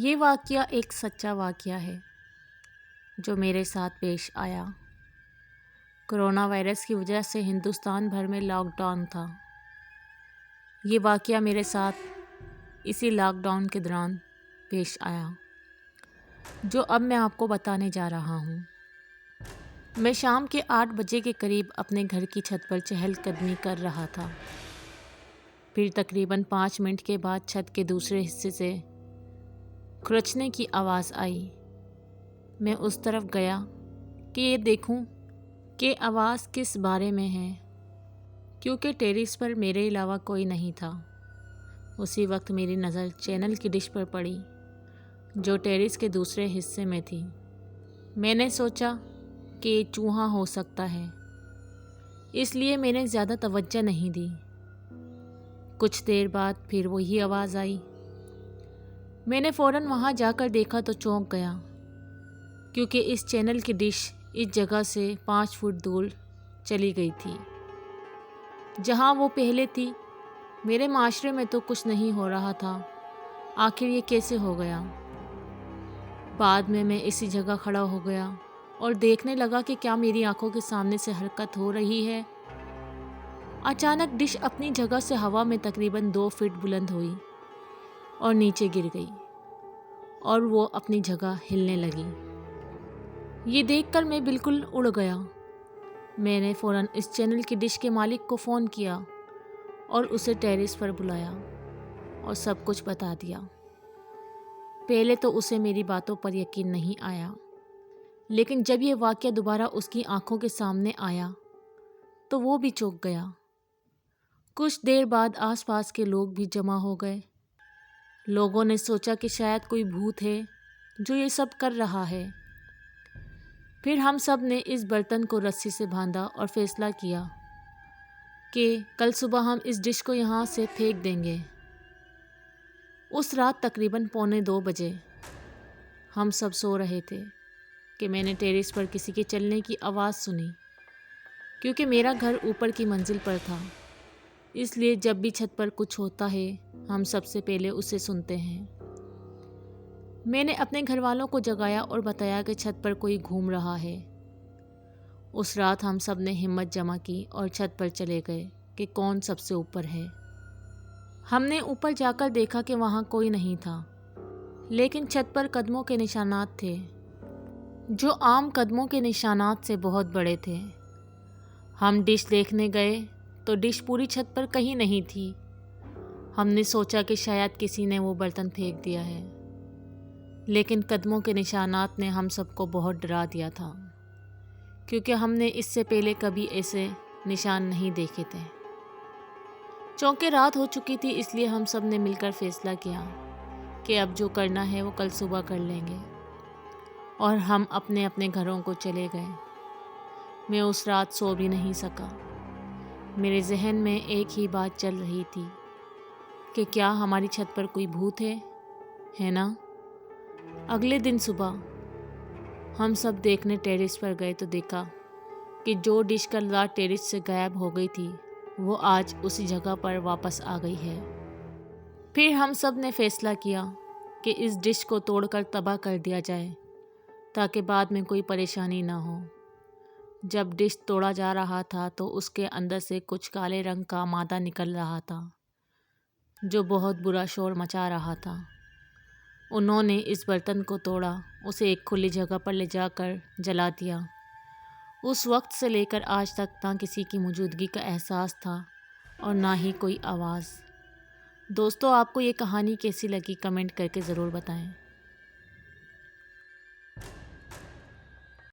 یہ واقعہ ایک سچا واقعہ ہے جو میرے ساتھ پیش آیا۔ کرونا وائرس کی وجہ سے ہندوستان بھر میں لاک ڈاؤن تھا۔ یہ واقعہ میرے ساتھ اسی لاک ڈاؤن کے دوران پیش آیا جو اب میں آپ کو بتانے جا رہا ہوں۔ میں شام کے 8 بجے کے قریب اپنے گھر کی چھت پر چہل قدمی کر رہا تھا۔ پھر تقریباً 5 منٹ کے بعد چھت کے دوسرے حصے سے کھرچنے کی آواز آئی۔ میں اس طرف گیا کہ یہ دیکھوں کہ آواز کس بارے میں ہے، کیونکہ ٹیریس پر میرے علاوہ کوئی نہیں تھا۔ اسی وقت میری نظر چینل کی ڈش پر پڑی جو ٹیریس کے دوسرے حصے میں تھی۔ میں نے سوچا کہ یہ چوہا ہو سکتا ہے، اس لیے میں نے زیادہ توجہ نہیں دی۔ کچھ دیر بعد پھر وہی آواز آئی۔ میں نے فوراً وہاں جا کر دیکھا تو چونک گیا، کیونکہ اس چینل کی ڈش اس جگہ سے 5 فٹ دور چلی گئی تھی جہاں وہ پہلے تھی۔ میرے معاشرے میں تو کچھ نہیں ہو رہا تھا، آخر یہ کیسے ہو گیا؟ بعد میں اسی جگہ کھڑا ہو گیا اور دیکھنے لگا کہ کیا میری آنکھوں کے سامنے سے حرکت ہو رہی ہے۔ اچانک ڈش اپنی جگہ سے ہوا میں تقریباً 2 فٹ بلند ہوئی اور نیچے گر گئی اور وہ اپنی جگہ ہلنے لگی۔ یہ دیکھ کر میں بالکل اڑ گیا۔ میں نے فوراً اس چینل کی ڈش کے مالک کو فون کیا اور اسے ٹیریس پر بلایا اور سب کچھ بتا دیا۔ پہلے تو اسے میری باتوں پر یقین نہیں آیا، لیکن جب یہ واقعہ دوبارہ اس کی آنکھوں کے سامنے آیا تو وہ بھی چونک گیا۔ کچھ دیر بعد آس پاس کے لوگ بھی جمع ہو گئے۔ لوگوں نے سوچا کہ شاید کوئی بھوت ہے جو یہ سب کر رہا ہے۔ پھر ہم سب نے اس برتن کو رسی سے باندھا اور فیصلہ کیا کہ کل صبح ہم اس ڈش کو یہاں سے پھینک دیں گے۔ اس رات تقریباً 1:45 بجے ہم سب سو رہے تھے کہ میں نے ٹیریس پر کسی کے چلنے کی آواز سنی۔ کیونکہ میرا گھر اوپر کی منزل پر تھا، اس لیے جب بھی چھت پر کچھ ہوتا ہے ہم سب سے پہلے اسے سنتے ہیں۔ میں نے اپنے گھر والوں کو جگایا اور بتایا کہ چھت پر کوئی گھوم رہا ہے۔ اس رات ہم سب نے ہمت جمع کی اور چھت پر چلے گئے کہ کون سب سے اوپر ہے۔ ہم نے اوپر جا کر دیکھا کہ وہاں کوئی نہیں تھا، لیکن چھت پر قدموں کے نشانات تھے جو عام قدموں کے نشانات سے بہت بڑے تھے۔ ہم ڈش دیکھنے گئے تو ڈش پوری چھت پر کہیں نہیں تھی۔ ہم نے سوچا کہ شاید کسی نے وہ برتن پھینک دیا ہے، لیکن قدموں کے نشانات نے ہم سب کو بہت ڈرا دیا تھا، کیونکہ ہم نے اس سے پہلے کبھی ایسے نشان نہیں دیکھے تھے۔ چونکہ رات ہو چکی تھی، اس لیے ہم سب نے مل کر فیصلہ کیا کہ اب جو کرنا ہے وہ کل صبح کر لیں گے، اور ہم اپنے اپنے گھروں کو چلے گئے۔ میں اس رات سو بھی نہیں سکا۔ میرے ذہن میں ایک ہی بات چل رہی تھی کہ کیا ہماری چھت پر کوئی بھوت ہے نا؟ اگلے دن صبح ہم سب دیکھنے ٹیریس پر گئے تو دیکھا کہ جو ڈش کل رات ٹیریس سے غائب ہو گئی تھی وہ آج اسی جگہ پر واپس آ گئی ہے۔ پھر ہم سب نے فیصلہ کیا کہ اس ڈش کو توڑ کر تباہ کر دیا جائے تاکہ بعد میں کوئی پریشانی نہ ہو۔ جب ڈش توڑا جا رہا تھا تو اس کے اندر سے کچھ کالے رنگ کا مادہ نکل رہا تھا جو بہت برا شور مچا رہا تھا۔ انہوں نے اس برتن کو توڑا، اسے ایک کھلی جگہ پر لے جا کر جلا دیا۔ اس وقت سے لے کر آج تک نہ کسی کی موجودگی کا احساس تھا اور نہ ہی کوئی آواز۔ دوستو، آپ کو یہ کہانی کیسی لگی کمنٹ کر کے ضرور بتائیں۔